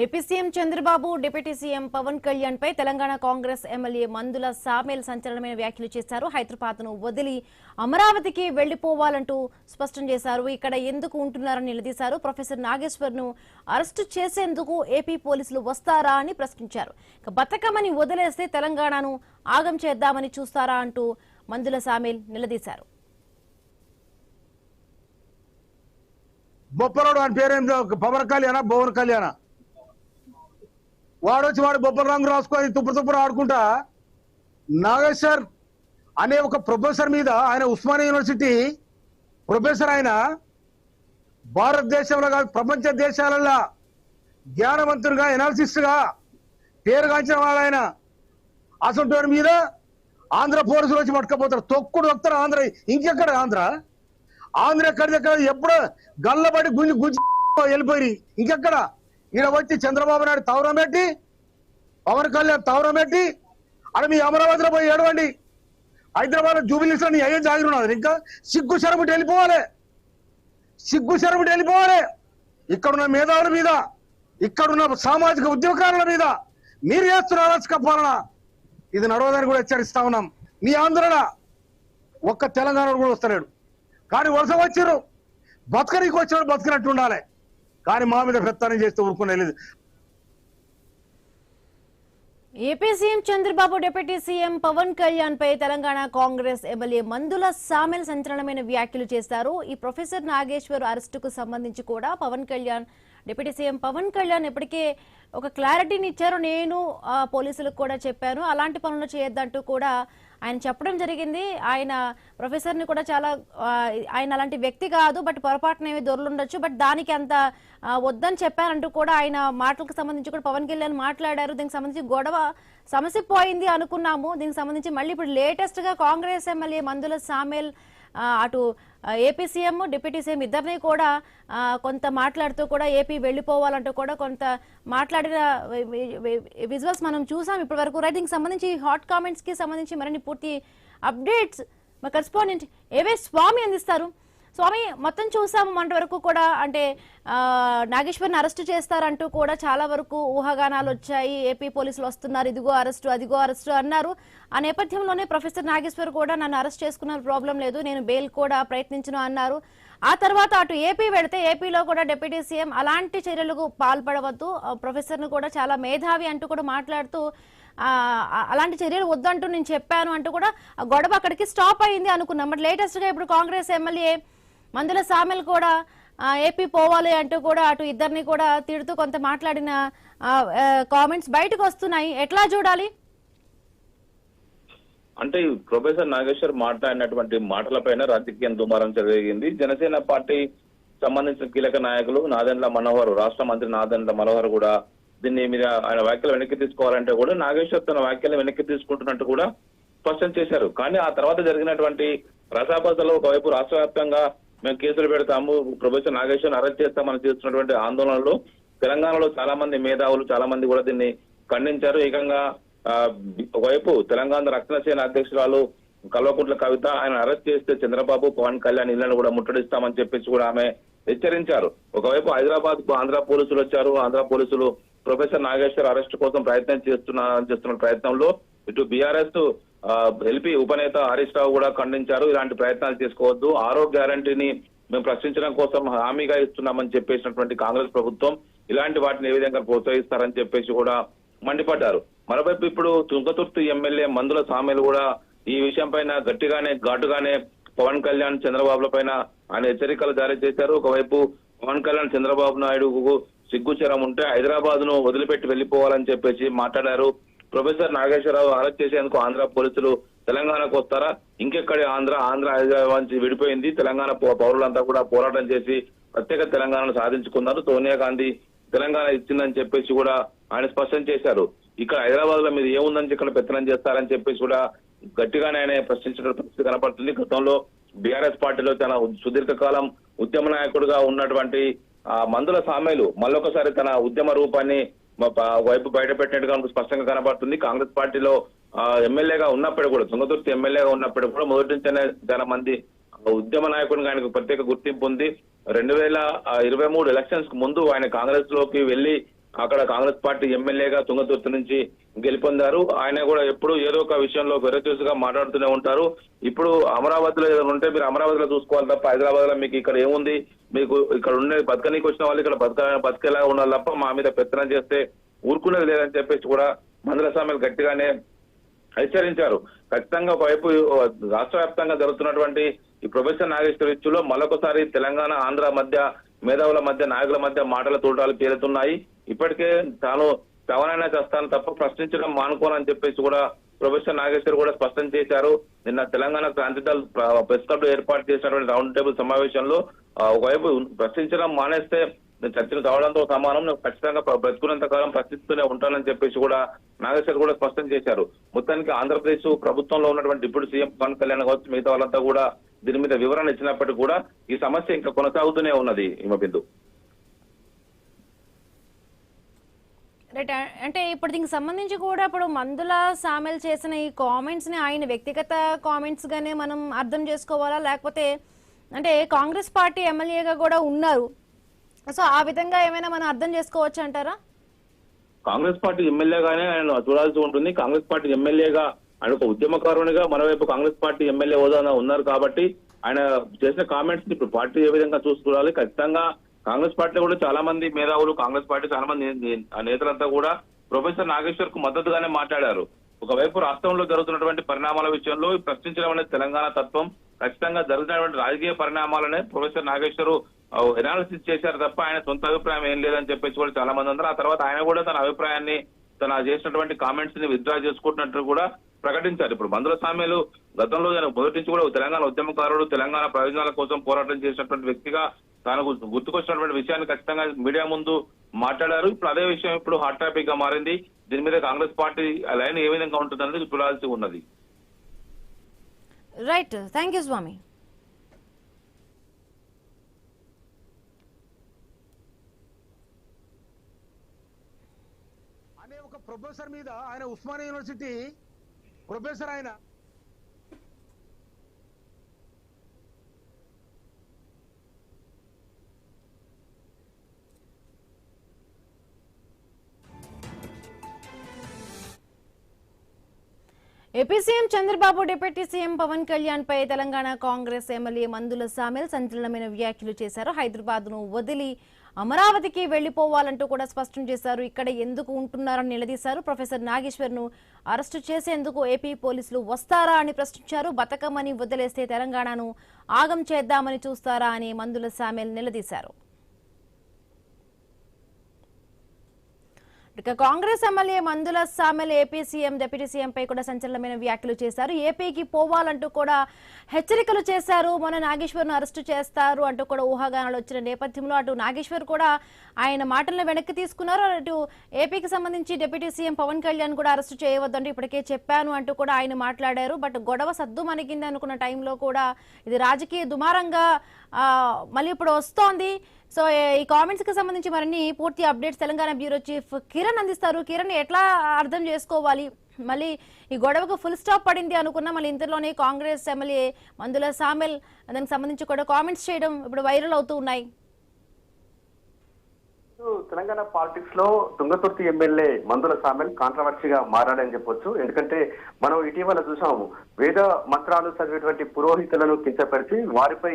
AP CM Chandrababu deputy CM Pawan Kalyan పై Telangana Congress MLA Mandula Samel సంచలనమైన వ్యాఖ్యలు చేశారు. హైదరాబాద్ను వదిలి అమరావతికి వెళ్లిపోవాలంటూ స్పష్టం చేశారు. ఇక్కడ ఎందుకు ఉంటున్నారని నిలదీశారు. ప్రొఫెసర్ నాగేశ్వర్ను అరెస్టు చేసేందుకు ఏపీ పోలీసులు వస్తారా అని ప్రశ్నించారు. బతకమని వదిలేస్తే తెలంగాణను ఆగం చేద్దామని చూస్తారా అంటూ మందుల సామేల్ నిలదీశారు. బొప్పరోడు అని పేరేందో పవన్ కళ్యాణ భవన్ కళ్యాణ వాడొచ్చి వాడు బొప్పల రంగు రాసుకొని తుప్పుడు ఆడుకుంటా నాగేశ్వర్ అనే ఒక ప్రొఫెసర్ మీద, ఆయన ఉస్మానియా యూనివర్సిటీ ప్రొఫెసర్, ఆయన భారతదేశంలో కాదు ప్రపంచ దేశాలలో జ్ఞానవంతుడిగా ఎనాలిసిస్ట్ గా పేరుగాంచిన వాడు ఆయన. అసలు మీద ఆంధ్ర పోలీసులు వచ్చి పట్టుకపోతారు, తొక్కుడు వస్తారు. ఆంధ్ర ఇంకెక్కడ ఆంధ్ర ఎక్కడ ఎప్పుడు గల్లబడి గుంజి వెళ్ళిపోయి ఇంకెక్కడ ఈడ వచ్చి చంద్రబాబు నాయుడు తవరం పెట్టి, పవన్ కళ్యాణ్ తవరం పెట్టి అక్కడ మీ అమరావతిలో పోయి ఏడవండి. హైదరాబాద్ జూబిలీస్ లో నీ అయ్యే జాగిరున్నారు. ఇంకా సిగ్గు శరముటి వెళ్ళిపోవాలి, సిగ్గు శరముటి వెళ్ళిపోవాలి. ఇక్కడున్న మేధావుల మీద, ఇక్కడున్న సామాజిక ఉద్యమకారుల మీద మీరు చేస్తున్న అరాచక పాలన ఇది నడవదని కూడా హెచ్చరిస్తా ఉన్నాం. నీ ఆంధ్రలో ఒక్క తెలంగాణ కూడా వస్తలేడు, కానీ వలస వచ్చారు. బతకనికి వచ్చినాడు బతకనట్టు ఉండాలి, కానీ మా మీద పెత్తనం చేస్తే ఊరుకునేది. AP CM Chandrababu deputy CM Pawan Kalyan పై తెలంగాణ కాంగ్రెస్ ఎమ్మెల్యే మందుల సామేల్ సంచలనమైన వ్యాఖ్యలు చేశారు. ఈ ప్రొఫెసర్ నాగేశ్వర్ అరెస్టుకు సంబంధించి కూడా పవన్ కళ్యాణ్, డిప్యూటీ సీఎం పవన్ కళ్యాణ్ ఇప్పటికే ఒక క్లారిటీని ఇచ్చారు. నేను పోలీసులకు కూడా చెప్పాను, అలాంటి పనులు చేయొద్దంటూ కూడా ఆయన చెప్పడం జరిగింది. ఆయన ప్రొఫెసర్ ని కూడా చాలా ఆయన అలాంటి వ్యక్తి కాదు, బట్ పొరపాటున ఏమి దొరలుండొచ్చు, బట్ దానికి అంత వద్దని చెప్పారంటూ కూడా ఆయన మాటలకు సంబంధించి కూడా పవన్ కళ్యాణ్ మాట్లాడారు. దీనికి సంబంధించి గొడవ సమస్య పోయింది అనుకున్నాము. దీనికి సంబంధించి మళ్ళీ ఇప్పుడు లేటెస్ట్ గా కాంగ్రెస్ ఎమ్మెల్యే మందుల సామేల్ అటు ఏపీ సీఎం డిప్యూటీ సీఎం ఇద్దరిని కూడా కొంత మాట్లాడుతూ కూడా ఏపీ వెళ్లిపోవాలంటూ కూడా కొంత మాట్లాడిన విజువల్స్ మనం చూసాం ఇప్పటి వరకు. రైటింగ్ సంబంధించి హాట్ కామెంట్స్ కి సంబంధించి మరిన్ని పూర్తి అప్డేట్స్ మా కరెస్పాండెంట్ ఏవే స్వామి అందిస్తారు. స్వామి, మొత్తం చూసాము మొన్నటి వరకు కూడా, అంటే నాగేశ్వర్ని అరెస్టు చేస్తారంటూ కూడా చాలా వరకు ఊహాగానాలు వచ్చాయి. ఏపీ పోలీసులు వస్తున్నారు, ఇదిగో అరెస్టు అదిగో అరెస్టు అన్నారు. ఆ నేపథ్యంలోనే ప్రొఫెసర్ నాగేశ్వర్ కూడా నన్ను అరెస్ట్ చేసుకున్న ప్రాబ్లం లేదు, నేను బెయిల్ కూడా ప్రయత్నించను అన్నారు. ఆ తర్వాత అటు ఏపీ వెళితే ఏపీలో కూడా డిప్యూటీ సీఎం అలాంటి చర్యలకు పాల్పడవద్దు, ప్రొఫెసర్ ను కూడా చాలా మేధావి అంటూ కూడా మాట్లాడుతూ అలాంటి చర్యలు వద్దంటూ నేను చెప్పాను అంటూ కూడా గొడవ అక్కడికి స్టాప్ అయింది అనుకున్నాం. బట్ లేటెస్ట్ గా ఇప్పుడు కాంగ్రెస్ ఎమ్మెల్యే మందుల సామేల్ కూడా ఏపీ పోవాలి అంటూ కూడా అటు ఇద్దరిని కూడా తిడుతూ కొంత మాట్లాడిన కామెంట్స్ బయటకు వస్తున్నాయి. ఎట్లా చూడాలి? అంటే ప్రొఫెసర్ నాగేశ్వర్ మాట్లాడినటువంటి మాటలపైన రాజకీయం దుమారం జరిగింది. జనసేన పార్టీ సంబంధించిన కీలక నాయకులు నాదెండ్ల మనోహర్, రాష్ట్ర మంత్రి నాదెండ్ల మనోహర్ కూడా దీన్ని మీద ఆయన వ్యాఖ్యలు వెనక్కి తీసుకోవాలంటే కూడా నాగేశ్వర్ తన వ్యాఖ్యలు వెనక్కి తీసుకుంటున్నట్టు కూడా స్పష్టం చేశారు. కానీ ఆ తర్వాత జరిగినటువంటి రసాబసలో ఒకవైపు రాష్ట్ర వ్యాప్తంగా మేము కేసులు పెడతాము, ప్రొఫెసర్ నాగేశ్వర్ అరెస్ట్ చేస్తామని చేస్తున్నటువంటి ఆందోళనలో తెలంగాణలో చాలా మంది మేధావులు చాలా మంది కూడా దీన్ని ఖండించారు. ఏకంగా ఒకవైపు తెలంగాణ రక్షణ సేన అధ్యక్షురాలు కల్వకుంట్ల కవిత ఆయన అరెస్ట్ చేస్తే చంద్రబాబు పవన్ కళ్యాణ్ ఇళ్లను కూడా ముట్టడిస్తామని చెప్పేసి కూడా ఆమె హెచ్చరించారు. ఒకవైపు హైదరాబాద్ కు ఆంధ్ర పోలీసులు వచ్చారు. ఆంధ్ర పోలీసులు ప్రొఫెసర్ నాగేశ్వర్ అరెస్ట్ కోసం ప్రయత్నం చేస్తున్న ప్రయత్నంలో ఇటు బీఆర్ఎస్ ఎల్పీ ఉపనేత హరీష్ రావు కూడా ఖండించారు. ఇలాంటి ప్రయత్నాలు చేసుకోవద్దు, 6వ గ్యారంటీని మేము ప్రశ్నించడం కోసం హామీగా ఇస్తున్నామని చెప్పేసినటువంటి కాంగ్రెస్ ప్రభుత్వం ఇలాంటి వాటిని ఏ విధంగా ప్రోత్సహిస్తారని చెప్పేసి కూడా మండిపడ్డారు. మరోవైపు ఇప్పుడు తుంగతుర్తి ఎమ్మెల్యే మందుల సామేల్ కూడా ఈ విషయం పైన గట్టిగానే ఘాటుగానే పవన్ కళ్యాణ్ చంద్రబాబుల పైన ఆయన హెచ్చరికలు జారీ చేశారు. ఒకవైపు పవన్ కళ్యాణ్ చంద్రబాబు నాయుడు సిగ్గుచరం ఉంటే హైదరాబాద్ ను వదిలిపెట్టి వెళ్లిపోవాలని చెప్పేసి మాట్లాడారు. ప్రొఫెసర్ నాగేశ్వరరావు అరెస్ట్ చేసేందుకు ఆంధ్ర పోలీసులు తెలంగాణకు వస్తారా? ఇంకెక్కడి ఆంధ్ర హైదరాబాద్ నుంచి విడిపోయింది. తెలంగాణ పౌరులంతా కూడా పోరాటం చేసి ప్రత్యేక తెలంగాణను సాధించుకున్నారు. సోనియా గాంధీ తెలంగాణ ఇచ్చిందని చెప్పేసి కూడా ఆయన స్పష్టం చేశారు. ఇక్కడ హైదరాబాద్ లో మీరు ఏముందని ఇక్కడ పెత్తనం చేస్తారని చెప్పేసి కూడా గట్టిగానే ఆయన ప్రశ్నించిన పరిస్థితి కనపడుతుంది. గతంలో బీఆర్ఎస్ పార్టీలో చాలా సుదీర్ఘకాలం ఉద్యమ నాయకుడిగా ఉన్నటువంటి మందుల సామేలు మళ్ళొకసారి తన ఉద్యమ రూపాన్ని వైపు బయట పెట్టినట్టుగా స్పష్టంగా కనబడుతుంది. కాంగ్రెస్ పార్టీలో ఎమ్మెల్యేగా ఉన్నప్పుడు కూడా, తుంగతుర్తి ఎమ్మెల్యేగా ఉన్నప్పుడు కూడా మొదటి నుంచే చాలా మంది ఉద్యమ నాయకుడిగా ఆయనకు ప్రత్యేక గుర్తింపు ఉంది. 2023 ఎలక్షన్స్ కు ముందు ఆయన కాంగ్రెస్ లోకి వెళ్లి అక్కడ కాంగ్రెస్ పార్టీ ఎమ్మెల్యేగా తుంగతుర్తి నుంచి గెలుపొందారు. ఆయన కూడా ఎప్పుడు ఏదో ఒక విషయంలో వెరచూసుగా మాట్లాడుతూనే ఉంటారు. ఇప్పుడు అమరావతిలో ఏదైనా ఉంటే మీరు అమరావతిలో చూసుకోవాలి తప్ప హైదరాబాద్ లో మీకు ఇక్కడ ఏముంది, మీకు ఇక్కడ ఉండే బతకనీకి వచ్చిన వాళ్ళు ఇక్కడ బతికేలా ఉండాలి తప్ప మా మీద పెత్తనం చేస్తే ఊరుకునేది లేదని చెప్పేసి కూడా మందుల సామెలు గట్టిగానే హెచ్చరించారు. ఖచ్చితంగా ఒకవైపు రాష్ట్ర వ్యాప్తంగా జరుగుతున్నటువంటి ఈ ప్రొఫెసర్ నాగేశ్వర ఇష్యూలో మరొకసారి తెలంగాణ ఆంధ్ర మధ్య మేధావుల మధ్య నాయకుల మధ్య మాటల తూటాలు పేరుతున్నాయి. ఇప్పటికే తాను ఎవరైనా చేస్తాను తప్ప ప్రశ్నించడం మానుకోనని చెప్పేసి కూడా ప్రొఫెసర్ నాగేశ్వర్ కూడా స్పష్టం చేశారు. నిన్న తెలంగాణ క్రాంతిదళ్ ప్రెస్ క్లబ్ లో ఏర్పాటు చేసినటువంటి రౌండ్ టేబుల్ సమావేశంలో ఒకవైపు ప్రశ్నించడం మానేస్తే చర్చలు కావడంతో సమానం, ఖచ్చితంగా బ్రతుకున్నంత కాలం ప్రశ్నిస్తూనే ఉంటానని చెప్పేసి కూడా నాగేశ్వర్ కూడా స్పష్టం చేశారు. మొత్తానికి ఆంధ్రప్రదేశ్ ప్రభుత్వంలో ఉన్నటువంటి డిప్యూటీ సీఎం పవన్ కళ్యాణ్ కావచ్చు మిగతా వాళ్ళంతా కూడా దీని మీద వివరణ ఇచ్చినప్పటికీ కూడా ఈ సమస్య ఇంకా కొనసాగుతూనే ఉన్నది. హిమబిందు రైట్. అంటే ఇప్పుడు దీనికి సంబంధించి కూడా ఇప్పుడు మందుల సామెల్ చేసిన ఈ కామెంట్స్ ని ఆయన వ్యక్తిగత కామెంట్స్ గానే మనం అర్థం చేసుకోవాలా, లేకపోతే అంటే కాంగ్రెస్ పార్టీ ఎమ్మెల్యేగా కూడా ఉన్నారు, సో ఆ విధంగా ఏమైనా మనం అర్థం చేసుకోవచ్చు అంటారా? కాంగ్రెస్ పార్టీ ఎమ్మెల్యేగానే ఆయన చూడాల్సి ఉంటుంది. కాంగ్రెస్ పార్టీ ఎమ్మెల్యేగా ఆయన ఒక ఉద్యమకారునిగా మరోవైపు కాంగ్రెస్ పార్టీ ఎమ్మెల్యే హోదాలో ఉన్నారు కాబట్టి ఆయన చేసిన కామెంట్స్ ఇప్పుడు పార్టీ ఏ విధంగా చూసుకోవాలి. ఖచ్చితంగా కాంగ్రెస్ పార్టీలో కూడా చాలా మంది మేధావులు, కాంగ్రెస్ పార్టీ చాలా మంది నేతలంతా కూడా ప్రొఫెసర్ నాగేశ్వర్ కు మద్దతుగానే మాట్లాడారు. ఒకవైపు రాష్ట్రంలో జరుగుతున్నటువంటి పరిణామాల విషయంలో ప్రశ్నించడం అనేది తెలంగాణ తత్వం. ఖచ్చితంగా జరుగుతున్నటువంటి రాజకీయ పరిణామాలనే ప్రొఫెసర్ నాగేశ్వర్ ఎనాలిసిస్ చేశారు తప్ప ఆయన సొంత అభిప్రాయం ఏం లేదని చెప్పేసి కూడా చాలా మంది అందరూ. ఆ తర్వాత ఆయన కూడా తన అభిప్రాయాన్ని తన చేసినటువంటి కామెంట్స్ ని విత్డ్రా చేసుకుంటున్నట్టు కూడా ప్రకటించారు. ఇప్పుడు మందుల సామెలు గతంలో మొదటి నుంచి కూడా తెలంగాణ ఉద్యమకారుడు, తెలంగాణ ప్రయోజనాల కోసం పోరాటం చేసినటువంటి వ్యక్తిగా తాను గుర్తుకొచ్చినటువంటి విషయాన్ని ఖచ్చితంగా మీడియా ముందు మాట్లాడారు. ఇప్పుడు అదే విషయం ఇప్పుడు హాట్ టాపిక్ గా మారింది. దీని మీద కాంగ్రెస్ పార్టీ లైన్ ఏ విధంగా ఉంటుందనేది చూడాల్సి ఉన్నది. Right, thank you Swami. అనే ఒక ప్రొఫెసర్ మీద, ఆయన ఉస్మానియా యూనివర్సిటీ ప్రొఫెసర్, ఆయన AP CM Chandrababu deputy CM Pawan Kalyan పై తెలంగాణ కాంగ్రెస్ ఎమ్మెల్యే మందుల సామెల్ సంచలనమైన వ్యాఖ్యలు చేశారు. హైదరాబాద్ ను వదిలి అమరావతికి వెళ్లిపోవాలంటూ కూడా స్పష్టం చేశారు. ఇక్కడ ఎందుకు ఉంటున్నారని నిలదీశారు. ప్రొఫెసర్ నాగేశ్వర్ ను అరెస్టు చేసేందుకు ఏపీ పోలీసులు వస్తారా అని ప్రశ్నించారు. బతకమని వదిలేస్తే తెలంగాణను ఆగం చేద్దామని చూస్తారా అని మందుల సామెల్ నిలదీశారు. ఇక Congress MLA Mandula Samel AP CM deputy CM పై కూడా సంచలనమైన వ్యాఖ్యలు చేశారు. ఏపీకి పోవాలంటూ కూడా హెచ్చరికలు చేశారు. మొన్న నాగేశ్వర్ ను అరెస్టు చేస్తారు అంటూ కూడా ఊహాగానాలు వచ్చిన నేపథ్యంలో అటు నాగేశ్వర్ కూడా ఆయన మాటలను వెనక్కి తీసుకున్నారు. అటు ఏపీకి సంబంధించి డిప్యూటీ సీఎం పవన్ కళ్యాణ్ కూడా అరెస్టు చేయవద్దంటూ ఇప్పటికే చెప్పాను అంటూ కూడా ఆయన మాట్లాడారు. బట్ గొడవ సద్దు మనకింది అనుకున్న టైంలో కూడా ఇది రాజకీయ దుమారంగా మళ్ళీ ఇప్పుడు వస్తోంది. సో ఈ కామెంట్స్ కి సంబంధించి మరిన్ని పూర్తి updates Telangana bureau chief Kiran అందిస్తారు. కిరణ్, ఎట్లా అర్థం చేసుకోవాలి? మళ్ళీ ఈ గొడవకు ఫుల్ స్టాప్ పడింది అనుకున్నా మళ్ళీ ఇంతలోనే కాంగ్రెస్ ఎమ్మెల్యే మందుల సామెల్ దానికి సంబంధించి కూడా కామెంట్స్ చేయడం ఇప్పుడు వైరల్ అవుతూ ఉన్నాయి. తెలంగాణ పాలిటిక్స్ లో తుంగతుర్తి ఎమ్మెల్యే మందుల సామెల్ కాంట్రవర్సీగా మారాడని చెప్పొచ్చు. ఎందుకంటే మనం ఇటీవల చూసాము, వేద మంత్రాలు చదివేటువంటి పురోహితులను కించపరిచి వారిపై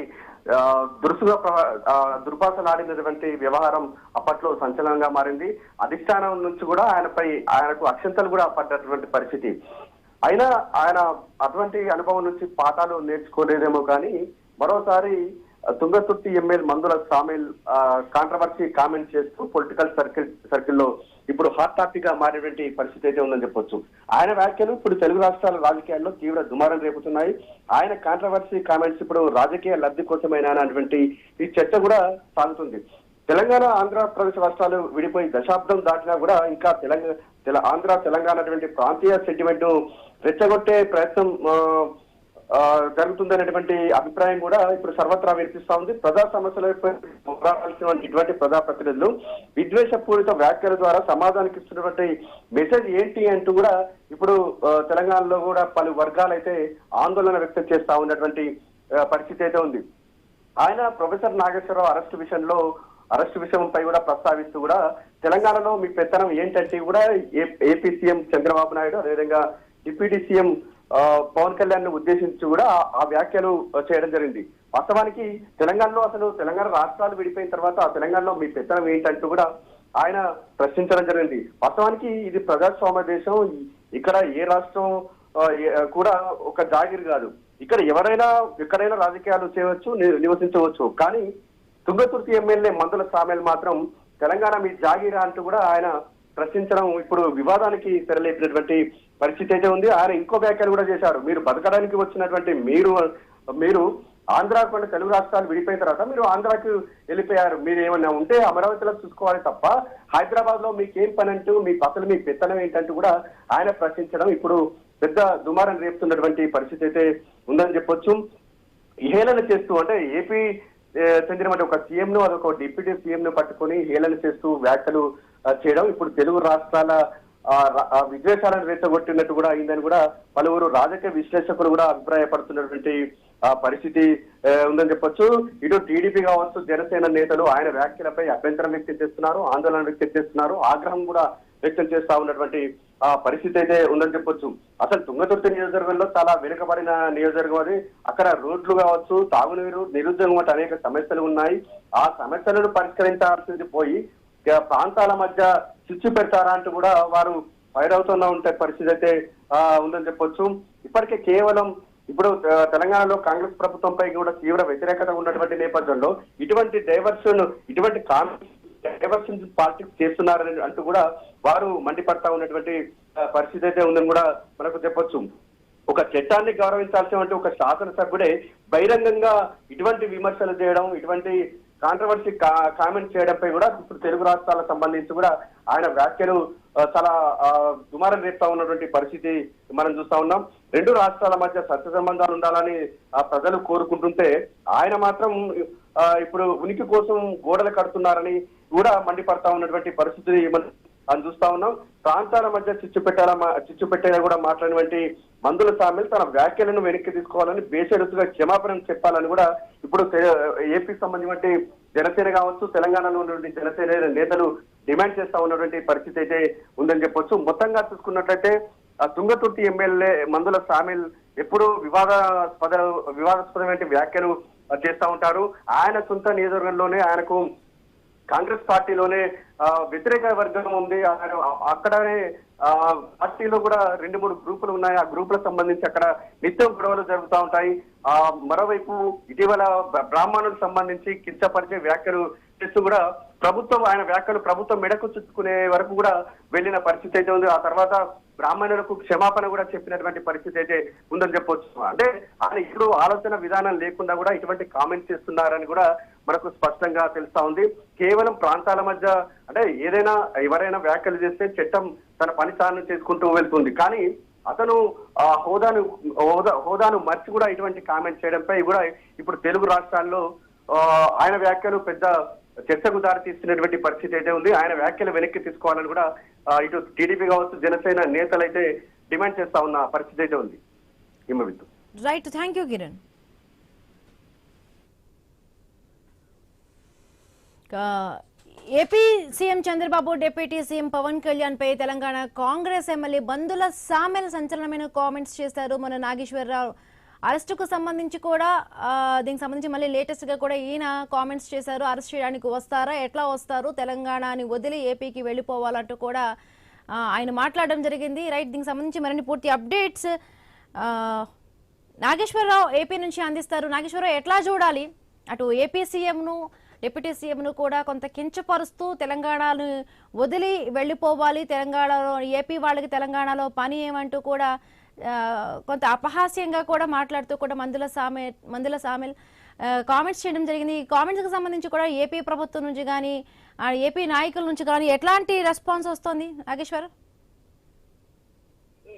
దుర్భాషలాడినటువంటి వ్యవహారం అప్పట్లో సంచలనంగా మారింది. అధిష్టానం నుంచి కూడా ఆయనకు అక్షంతలు కూడా పడ్డటువంటి పరిస్థితి. అయినా ఆయన అటువంటి అనుభవం నుంచి పాఠాలు నేర్చుకోలేదేమో కానీ మరోసారి Thungathurthi MLA Mandula Samuel controversy comment చేస్తూ పొలిటికల్ సర్కిల్లో ఇప్పుడు హాట్ టాపిక్ గా మారేటువంటి పరిస్థితి అయితే ఉందని చెప్పొచ్చు. ఆయన వ్యాఖ్యలు ఇప్పుడు తెలుగు రాష్ట్రాల రాజకీయాల్లో తీవ్ర దుమారం రేపుతున్నాయి. ఆయన కాంట్రవర్సీ కామెంట్స్ ఇప్పుడు రాజకీయ లబ్ధి కోసమైనా అనేటువంటి ఈ చర్చ కూడా సాగుతుంది. తెలంగాణ ఆంధ్రప్రదేశ్ రాష్ట్రాలు విడిపోయి దశాబ్దం దాటినా కూడా ఇంకా ఆంధ్ర తెలంగాణ అటువంటి ప్రాంతీయ సెంటిమెంట్ రెచ్చగొట్టే ప్రయత్నం జరుగుతుందనేటువంటి అభిప్రాయం కూడా ఇప్పుడు సర్వత్రా వినిపిస్తా ఉంది. ప్రజా సమస్యలపై ఇటువంటి ప్రజాప్రతినిధులు విద్వేషపూరిత వ్యాఖ్యల ద్వారా సమాజానికి ఇస్తున్నటువంటి మెసేజ్ ఏంటి అంటూ కూడా ఇప్పుడు తెలంగాణలో కూడా పలు వర్గాలైతే ఆందోళన వ్యక్తం చేస్తా ఉన్నటువంటి పరిస్థితి అయితే ఉంది. ఆయన ప్రొఫెసర్ నాగేశ్వరరావు అరెస్టు విషయంలో అరెస్ట్ విషయంపై కూడా ప్రస్తావిస్తూ కూడా తెలంగాణలో మీ పెత్తనం ఏంటంటే కూడా ఏపీ సీఎం చంద్రబాబు నాయుడు అదేవిధంగా డిప్యూటీ సీఎం పవన్ కళ్యాణ్ ను ఉద్దేశించి కూడా ఆ వ్యాఖ్యలు చేయడం జరిగింది. వాస్తవానికి తెలంగాణలో అసలు తెలంగాణ రాష్ట్రాలు విడిపోయిన తర్వాత ఆ తెలంగాణలో మీ పెత్తనం ఏంటంటూ కూడా ఆయన ప్రశ్నించడం జరిగింది. వాస్తవానికి ఇది ప్రజాస్వామ్య దేశం. ఇక్కడ ఏ రాష్ట్రం కూడా ఒక జాగిరి కాదు. ఇక్కడ ఎవరైనా ఎక్కడైనా రాజకీయాలు చేయవచ్చు, నివసించవచ్చు. కానీ తుంగతుర్తి ఎమ్మెల్యే మందుల సామెల్ మాత్రం తెలంగాణ మీ జాగిరా అంటూ కూడా ఆయన ప్రశ్నించడం ఇప్పుడు వివాదానికి తెరలేపినటువంటి పరిస్థితి అయితే ఉంది. ఆయన ఇంకో వ్యాఖ్యలు కూడా చేశారు. మీరు బతకడానికి వచ్చినటువంటి మీరు ఆంధ్రాకు తెలుగు రాష్ట్రాలు విడిపోయిన తర్వాత మీరు ఆంధ్రాకి వెళ్ళిపోయారు. మీరు ఏమన్నా ఉంటే అమరావతిలో చూసుకోవాలి తప్ప హైదరాబాద్ లో మీకేం పని అంటూ మీ పెత్తనం ఏంటంటూ కూడా ఆయన ప్రశ్నించడం ఇప్పుడు పెద్ద దుమారం రేపుతున్నటువంటి పరిస్థితి అయితే ఉందని చెప్పొచ్చు. హేళన చేస్తూ అంటే ఏపీ చెందినటువంటి ఒక సీఎం ను అదొక డిప్యూటీ సీఎం ను పట్టుకొని హేళన చేస్తూ వ్యాఖ్యలు చేయడం ఇప్పుడు తెలుగు రాష్ట్రాల విద్వేషాలను రెచ్చగొట్టినట్టు కూడా అయిందని కూడా పలువురు రాజకీయ విశ్లేషకులు కూడా అభిప్రాయపడుతున్నటువంటి పరిస్థితి ఉందని చెప్పొచ్చు. ఇటు టీడీపీ కావచ్చు, జనసేన నేతలు ఆయన వ్యాఖ్యలపై అభ్యంతరం వ్యక్తం చేస్తున్నారు, ఆందోళన వ్యక్తం చేస్తున్నారు, ఆగ్రహం కూడా వ్యక్తం చేస్తా ఉన్నటువంటి పరిస్థితి అయితే ఉందని చెప్పొచ్చు. అసలు తుంగతుర్తి నియోజకవర్గంలో చాలా వెనుకబడిన నియోజకవర్గం అది. అక్కడ రోడ్లు కావచ్చు, తాగునీరు, నిరుద్యోగం వంటి అనేక సమస్యలు ఉన్నాయి. ఆ సమస్యలను పరిష్కరించాల్సింది పోయి ప్రాంతాల మధ్య చిచ్చు పెడతారా అంటూ కూడా వారు ఫైర్ అవుతున్నా ఉంటే పరిస్థితి అయితే ఉందని చెప్పొచ్చు. ఇప్పటికే కేవలం ఇప్పుడు తెలంగాణలో కాంగ్రెస్ ప్రభుత్వంపై కూడా తీవ్ర వ్యతిరేకత ఉన్నటువంటి నేపథ్యంలో ఇటువంటి డైవర్షన్ పాలిటిక్స్ చేస్తున్నారని అంటూ కూడా వారు మండిపడతా ఉన్నటువంటి పరిస్థితి అయితే ఉందని కూడా మనకు చెప్పొచ్చు. ఒక చట్టాన్ని గౌరవించాల్సినటువంటి ఒక శాసనసభ్యుడే బహిరంగంగా ఇటువంటి విమర్శలు చేయడం, ఇటువంటి కాంట్రవర్సీ కామెంట్ చేయడంపై కూడా ఇప్పుడు తెలుగు రాష్ట్రాలకు సంబంధించి కూడా ఆయన వ్యాఖ్యలు చాలా దుమారం రేపుతా ఉన్నటువంటి పరిస్థితి మనం చూస్తా ఉన్నాం. రెండు రాష్ట్రాల మధ్య సత్య సంబంధాలు ఉండాలని ప్రజలు కోరుకుంటుంటే ఆయన మాత్రం ఇప్పుడు ఉనికి కోసం గోడలు కడుతున్నారని కూడా మండిపడతా ఉన్నటువంటి పరిస్థితి మనం చూస్తా ఉన్నాం. ప్రాంతాల మధ్య చిచ్చు పెట్టేలా కూడా మాట్లాడినటువంటి మందుల సామెల్ తన వ్యాఖ్యలను వెనక్కి తీసుకోవాలని బేషరతుగా క్షమాపణ చెప్పాలని కూడా ఇప్పుడు ఏపీకి సంబంధించిన జనసేన కావచ్చు, తెలంగాణలో ఉన్నటువంటి జనసేన నేతలు డిమాండ్ చేస్తా ఉన్నటువంటి పరిస్థితి అయితే ఉందని చెప్పొచ్చు. మొత్తంగా చూసుకున్నట్లయితే తుంగతుర్తి ఎమ్మెల్యే మందుల సామెల్ ఎప్పుడు వివాదాస్పదమైన వ్యాఖ్యలు చేస్తా ఉంటారు. ఆయన సొంత నియోజకవర్గంలోనే ఆయనకు కాంగ్రెస్ పార్టీలోనే వ్యతిరేక వర్గం ఉంది. అక్కడనే పార్టీలో కూడా 2-3 గ్రూపులు ఉన్నాయి. ఆ గ్రూపులకు సంబంధించి అక్కడ నిత్యం గొడవలు జరుగుతూ ఉంటాయి. మరోవైపు ఇటీవల బ్రాహ్మణులకు సంబంధించి కించపరిచే వ్యాఖ్యలు చేస్తూ కూడా ఆయన వ్యాఖ్యలు ప్రభుత్వం మెడకు చుట్టుకునే వరకు కూడా వెళ్లిన పరిస్థితి అయితే ఉంది. ఆ తర్వాత బ్రాహ్మణులకు క్షమాపణ కూడా చెప్పినటువంటి పరిస్థితి అయితే ఉందని చెప్పొచ్చు. అంటే ఆయన ఇప్పుడు ఆలోచన విధానం లేకుండా కూడా ఇటువంటి కామెంట్స్ చేస్తున్నారని కూడా మనకు స్పష్టంగా తెలుస్తా ఉంది. కేవలం ప్రాంతాల మధ్య అంటే ఎవరైనా వ్యాఖ్యలు చేస్తే చట్టం తన పని తాను చేసుకుంటూ వెళ్తుంది. కానీ అతను హోదాను మర్చి కూడా ఇటువంటి కామెంట్ చేయడంపై కూడా ఇప్పుడు తెలుగు రాష్ట్రాల్లో ఆయన వ్యాఖ్యలు పెద్ద చర్చకు దారి తీస్తున్నటువంటి పరిస్థితి అయితే ఉంది. ఆయన వ్యాఖ్యలు వెనక్కి తీసుకోవాలని కూడా ఇటు టీడీపీ కావచ్చు, జనసేన నేతలు అయితే డిమాండ్ చేస్తా ఉన్న పరిస్థితి అయితే ఉంది. Right, thank you Kiran. AP CM Chandrababu deputy CM Pawan Kalyan పై తెలంగాణ కాంగ్రెస్ ఎమ్మెల్యే మందుల సామెల్ సంచలనమైన కామెంట్స్ చేశారు. మన నాగేశ్వరరావు అరెస్టుకు సంబంధించి కూడా దీనికి సంబంధించి మళ్ళీ లేటెస్ట్ గా కూడా ఈయన కామెంట్స్ చేశారు. అరెస్ట్ చేయడానికి వస్తారా, ఎట్లా వస్తారు, తెలంగాణని వదిలి ఏపీకి వెళ్ళిపోవాలంటూ కూడా ఆయన మాట్లాడడం జరిగింది. రైట్, దీనికి సంబంధించి మరిన్ని పూర్తి అప్డేట్స్ నాగేశ్వరరావు ఏపీ నుంచి అందిస్తారు. నాగేశ్వరరావు, ఎట్లా చూడాలి అటు ఏపీ సీఎంను డిప్యూటీ సీఎంను కూడా కొంత కించపరుస్తూ తెలంగాణను వదిలి వెళ్ళిపోవాలి, తెలంగాణలో ఏపీ వాళ్ళకి తెలంగాణలో పని ఏమంటూ కూడా కొంత అపహాస్యంగా కూడా మాట్లాడుతూ కూడా మందుల సామెల్ కామెంట్స్ చేయడం జరిగింది. ఈ కామెంట్స్కి సంబంధించి కూడా ఏపీ ప్రభుత్వం నుంచి కానీ ఏపీ నాయకుల నుంచి కానీ ఎట్లాంటి రెస్పాన్స్ వస్తుంది నాగేశ్వర్?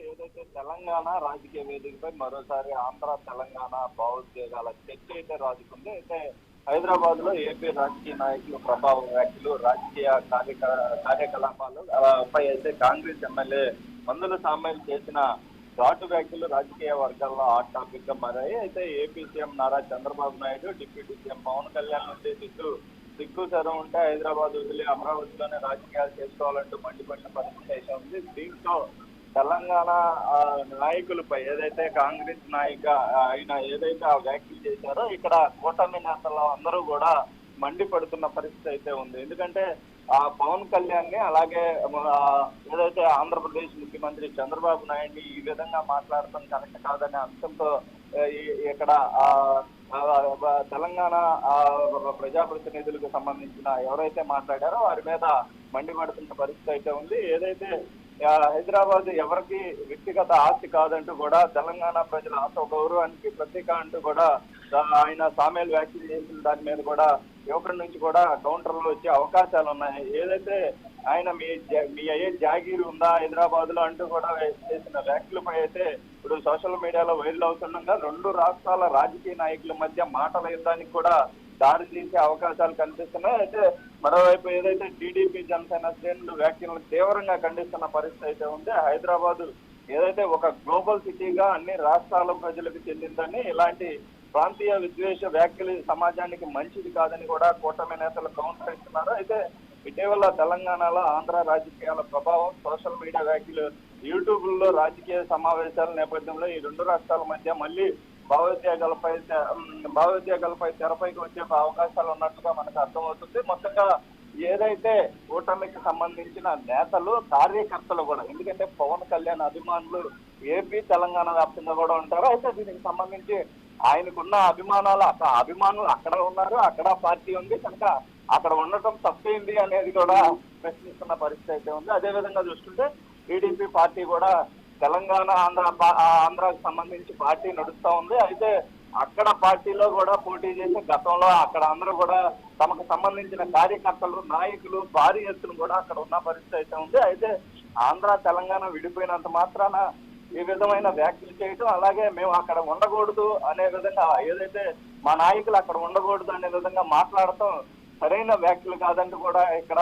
ఏదైతే తెలంగాణ రాజకీయ వేదికపై మరోసారి ఆంధ్ర తెలంగాణ భావోద్వేగాల చర్చ అయితే రాజుకుంది. అయితే హైదరాబాద్ లో ఏపీ రాజకీయ నాయకులు ప్రభావ వ్యాఖ్యలు, రాజకీయ కార్యకలాపాలు పై అయితే కాంగ్రెస్ ఎమ్మెల్యే మందుల సామెల్ చేసిన ఘాటు వ్యాఖ్యలు రాజకీయ వర్గాల్లో హాట్ టాపిక్ గా మారాయి. అయితే AP CM Nara Chandrababu Naidu deputy CM Pawan Kalyan ఉద్దేశిస్తూ దిక్కు చదువు ఉంటే హైదరాబాద్ వదిలి అమరావతిలోనే రాజకీయాలు చేసుకోవాలంటూ మండిపడిన పరిస్థితి అయితే ఉంది. దీంతో తెలంగాణ నాయకులపై ఏదైతే కాంగ్రెస్ నాయక ఆయన ఏదైతే ఆ వ్యాఖ్యలు చేశారో ఇక్కడ కూటమి నేతలు అందరూ కూడా మండిపడుతున్న పరిస్థితి అయితే ఉంది. ఎందుకంటే ఆ పవన్ కళ్యాణ్ ని అలాగే ఏదైతే ఆంధ్రప్రదేశ్ ముఖ్యమంత్రి చంద్రబాబు నాయుడిని ఈ విధంగా మాట్లాడటం కరెక్ట్ కాదనే అంశంతో ఇక్కడ తెలంగాణ ప్రజాప్రతినిధులకు సంబంధించిన ఎవరైతే మాట్లాడారో వారి మీద మండిపడుతున్న పరిస్థితి అయితే ఉంది. ఏదైతే హైదరాబాద్ ఎవరికి వ్యక్తిగత ఆస్తి కాదంటూ కూడా తెలంగాణ ప్రజల ఆత్మ గౌరవానికి ప్రతీక అంటూ కూడా ఆయన సామేలు వ్యాఖ్యలు చేసిన దాని మీద కూడా యువకుడి నుంచి కూడా కౌంటర్లు వచ్చే అవకాశాలు ఉన్నాయి. ఏదైతే ఆయన మీ అయ్యే జాగీరు ఉందా హైదరాబాద్ లో అంటూ కూడా చేసిన వ్యాఖ్యలపై అయితే ఇప్పుడు సోషల్ మీడియాలో వైరల్ అవుతుండగా రెండు రాష్ట్రాల రాజకీయ నాయకుల మధ్య మాటల యుద్ధానికి కూడా దారి తీసే అవకాశాలు కనిపిస్తున్నాయి. అయితే మరోవైపు ఏదైతే టీడీపీ జనసేన శ్రేణులు వ్యాఖ్యలను తీవ్రంగా ఖండిస్తున్న పరిస్థితి అయితే ఉంది. హైదరాబాద్ ఏదైతే ఒక గ్లోబల్ సిటీగా అన్ని రాష్ట్రాల ప్రజలకు చెందిందని ఇలాంటి ప్రాంతీయ విద్వేష వ్యాఖ్యలు సమాజానికి మంచిది కాదని కూడా కూటమి నేతలు కౌంటర్ ఇస్తున్నారు. అయితే ఇటీవల తెలంగాణలో ఆంధ్ర రాజకీయాల ప్రభావం సోషల్ మీడియా వ్యాఖ్యలు యూట్యూబ్ లో రాజకీయ సమావేశాల నేపథ్యంలో ఈ రెండు రాష్ట్రాల మధ్య మళ్ళీ భావోద్వేగాలపై తెరపైకి వచ్చే అవకాశాలు ఉన్నట్టుగా మనకు అర్థమవుతుంది. మొత్తంగా ఏదైతే కూటమికి సంబంధించిన నేతలు కార్యకర్తలు కూడా, ఎందుకంటే పవన్ కళ్యాణ్ అభిమానులు ఏపీ తెలంగాణ వ్యాప్తంగా కూడా ఉంటారు. అయితే దీనికి సంబంధించి ఆయనకున్న అభిమానులు అక్కడ ఉన్నారు, అక్కడ పార్టీ ఉంది కనుక అక్కడ ఉండటం తప్పైంది అనేది కూడా ప్రశ్నిస్తున్న పరిస్థితి అయితే ఉంది. అదే విధంగా చూస్తుంటే టీడీపీ పార్టీ కూడా తెలంగాణ ఆంధ్రాకు సంబంధించి పార్టీ నడుస్తూ ఉంది. అయితే అక్కడ పార్టీలో కూడా పోటీ చేసి గతంలో అక్కడ అందరూ కూడా తమకు సంబంధించిన కార్యకర్తలు నాయకులు భారీ ఎత్తున కూడా అక్కడ ఉన్న పరిస్థితి అయితే ఉంది. అయితే ఆంధ్ర తెలంగాణ విడిపోయినంత మాత్రాన ఈ విధమైన వ్యాఖ్యలు చేయటం, అలాగే మేము అక్కడ ఉండకూడదు అనే విధంగా ఏదైతే మా నాయకులు అక్కడ ఉండకూడదు అనే విధంగా మాట్లాడటం సరైన వ్యాఖ్యలు కాదంటూ కూడా ఇక్కడ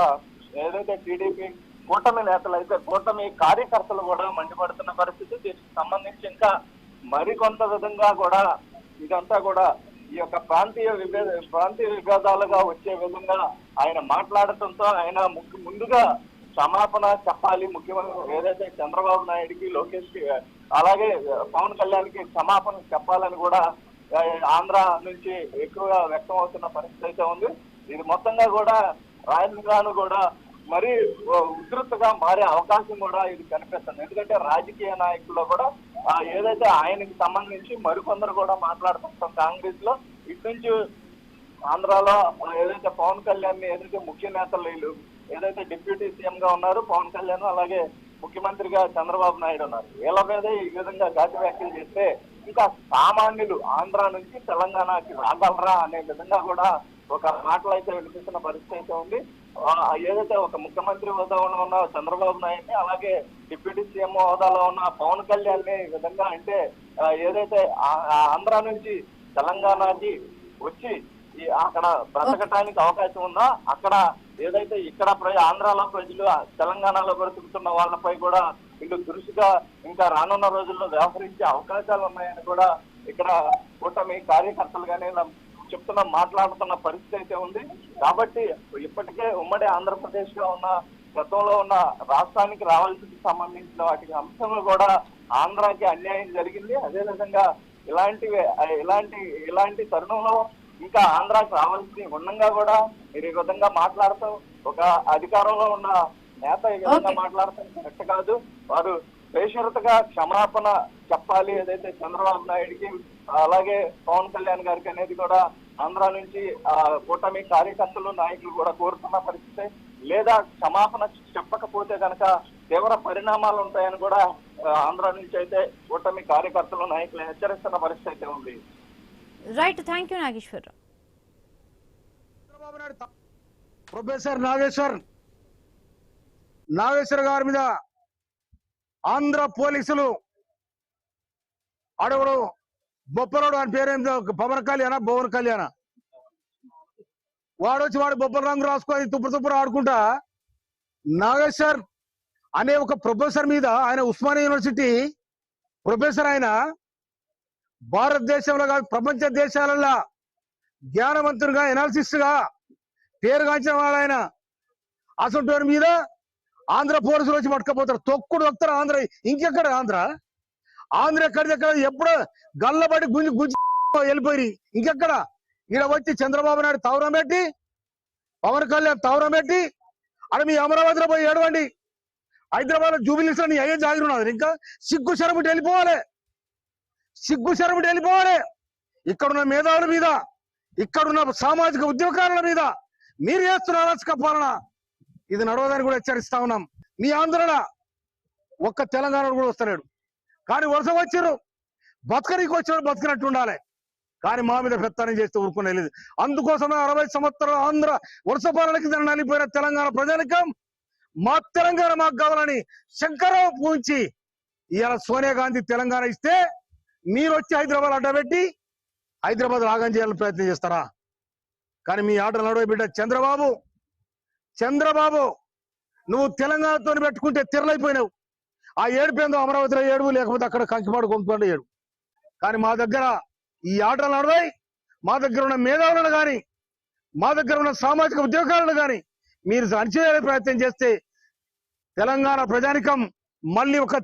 ఏదైతే టీడీపీ కూటమి నేతలు అయితే కూటమి కార్యకర్తలు కూడా మండిపడుతున్న పరిస్థితి. దీనికి సంబంధించి ఇంకా మరికొంత విధంగా కూడా ఇదంతా కూడా ఈ యొక్క ప్రాంతీయ విభేదాలుగా వచ్చే విధంగా ఆయన మాట్లాడటంతో ఆయన ముందుగా క్షమాపణ చెప్పాలి, ముఖ్యమంత్రి ఏదైతే చంద్రబాబు నాయుడికి లోకేష్ కి అలాగే పవన్ కళ్యాణ్ కి క్షమాపణ చెప్పాలని కూడా ఆంధ్ర నుంచి ఎక్కువగా వ్యక్తం అవుతున్న పరిస్థితి అయితే ఉంది. ఇది మొత్తంగా కూడా రాజధాని కూడా మరీ ఉధృతగా మారే అవకాశం కూడా ఇది కనిపిస్తుంది. ఎందుకంటే రాజకీయ నాయకుల్లో కూడా ఏదైతే ఆయనకి సంబంధించి మరికొందరు కూడా మాట్లాడుతుంటాం కాంగ్రెస్ లో ఇటు నుంచి ఆంధ్రాలో ఏదైతే పవన్ కళ్యాణ్ ఏదైతే ముఖ్య నేతలు వీళ్ళు ఏదైతే డిప్యూటీ సీఎం గా ఉన్నారు పవన్ కళ్యాణ్, అలాగే ముఖ్యమంత్రిగా చంద్రబాబు నాయుడు ఉన్నారు. వీళ్ళ మీద ఈ విధంగా ఘాటు వ్యాఖ్యలు చేస్తే ఇంకా సామాన్యులు ఆంధ్ర నుంచి తెలంగాణకి రాగలరా అనే విధంగా కూడా ఒక మాటలు అయితే వినిపిస్తున్న పరిస్థితి అయితే ఉంది. ఏదైతే ఒక ముఖ్యమంత్రి హోదాలో ఉన్న చంద్రబాబు నాయుడిని అలాగే డిప్యూటీ సీఎం హోదాలో ఉన్న పవన్ కళ్యాణ్ ని ఈ విధంగా అంటే ఏదైతే ఆంధ్ర నుంచి తెలంగాణకి వచ్చి అక్కడ బ్రతకటానికి అవకాశం ఉందా, అక్కడ ఏదైతే ఇక్కడ ఆంధ్రాలో ప్రజలు తెలంగాణలో బ్రతుకుతున్న వాళ్ళపై కూడా వీళ్ళు దురుసుగా ఇంకా రానున్న రోజుల్లో వ్యవహరించే అవకాశాలు ఉన్నాయని కూడా ఇక్కడ కూటమి కార్యకర్తలు కానీ మాట్లాడుతున్న పరిస్థితి అయితే ఉంది. కాబట్టి ఇప్పటికే ఉమ్మడి ఆంధ్రప్రదేశ్ లో ఉన్న గతంలో ఉన్న రాష్ట్రానికి రావాల్సిన సంబంధించిన వాటికి అంశంలో కూడా ఆంధ్రాకి అన్యాయం జరిగింది. అదేవిధంగా ఇలాంటి తరుణంలో ఇంకా ఆంధ్రాకి రావాల్సి ఉండగా కూడా మీరు ఈ విధంగా మాట్లాడతాం ఒక అధికారంలో ఉన్న నేత ఈ విధంగా మాట్లాడతాం కరెక్ట్ కాదు. వారు బేషరతుగా క్షమాపణ చెప్పాలి ఏదైతే చంద్రబాబు నాయుడికి అలాగే పవన్ కళ్యాణ్ గారికి అనేది కూడా ఆంధ్ర నుంచి కూటమి కార్యకర్తలు నాయకులు కూడా కోరుతున్న పరిస్థితి. లేదా క్షమాపణ చెప్పకపోతే కనుక తీవ్ర పరిణామాలు ఉంటాయని కూడా ఆంధ్ర నుంచి అయితే కూటమి కార్యకర్తలు నాయకులు హెచ్చరిస్తున్న పరిస్థితి అయితే ఉంది. Right, thank you Nageshwar. Professor Nageshwar గారి మీద ఆంధ్ర పోలీసులు అడవుడు బొప్పరోడు అని పేరేందో పవన్ కళ్యాణ వాడొచ్చి వాడు బొప్పల రంగు రాసుకొని తుప్పుడు ఆడుకుంటా నాగేశ్వర్ అనే ఒక ప్రొఫెసర్ మీద, ఆయన ఉస్మానియా యూనివర్సిటీ ప్రొఫెసర్, ఆయన భారతదేశంలో కాదు ప్రపంచ దేశాలలో జ్ఞానవంతునిగా ఎనాలిసిస్ట్ గా పేరుగాంచిన వాళ్ళైన అసంటోని మీద ఆంధ్ర పోలీసులు వచ్చి పట్టుకపోతారు. తొక్కుడు వస్తారు ఆంధ్ర. ఇంకెక్కడ ఆంధ్ర ఎక్కడిదెక్కడ ఎప్పుడో గల్లబడి గుంజి గుంజి వెళ్ళిపోయి ఇంకెక్కడ ఈడ వచ్చి చంద్రబాబు నాయుడు తవరం పెట్టి పవన్ కళ్యాణ్ తవరం పెట్టి అక్కడ మీ అమరావతిలో పోయి ఏడవండి. హైదరాబాద్ లో జూబిలీస్ నీ అయ్యే జాగిరున్నది. ఇంకా సిగ్గు శరముటి వెళ్ళిపోవాలి. ఇక్కడున్న మేధావుల మీద, ఇక్కడున్న సామాజిక ఉద్యోగాల మీద మీరు చేస్తున్న అరాచక పాలన ఇది నడవదని కూడా హెచ్చరిస్తా ఉన్నాం. మీ ఆందోళన ఒక్క తెలంగాణ కూడా వస్తలేడు. కానీ వరుస వచ్చారు, బతకనికి వచ్చినాడు బతకనట్టు ఉండాలి. కానీ మా మీద పెత్తనం చేస్తే ఊరుకునే లేదు. అందుకోసమే 60 సంవత్సరాల ఆంధ్ర వరుస పాలనకి నలిపోయిన తెలంగాణ ప్రజానికం మా తెలంగాణ మాకు కావాలని శంకరావు పూంచి ఇవాళ సోనియా గాంధీ తెలంగాణ ఇస్తే మీరు వచ్చి హైదరాబాద్ అడ్డబెట్టి హైదరాబాద్ ఆగం చేయాలని ప్రయత్నం చేస్తారా? కానీ మీ ఆటలు నడవ బిడ్డ చంద్రబాబు నువ్వు తెలంగాణతో పెట్టుకుంటే తిరలైపోయినావు. ఆ ఏడుపేందో అమరావతిలో ఏడు, లేకపోతే అక్కడ కంకిపాడు కొంపండి ఏడు. కానీ మా దగ్గర ఈ ఆటలు నడవాయి. మా దగ్గర ఉన్న మేధావులను కానీ, మా దగ్గర ఉన్న సామాజిక ఉద్యోగాలను కానీ మీరు అణచివేసే ప్రయత్నం చేస్తే తెలంగాణ ప్రజానికం మళ్ళీ ఒక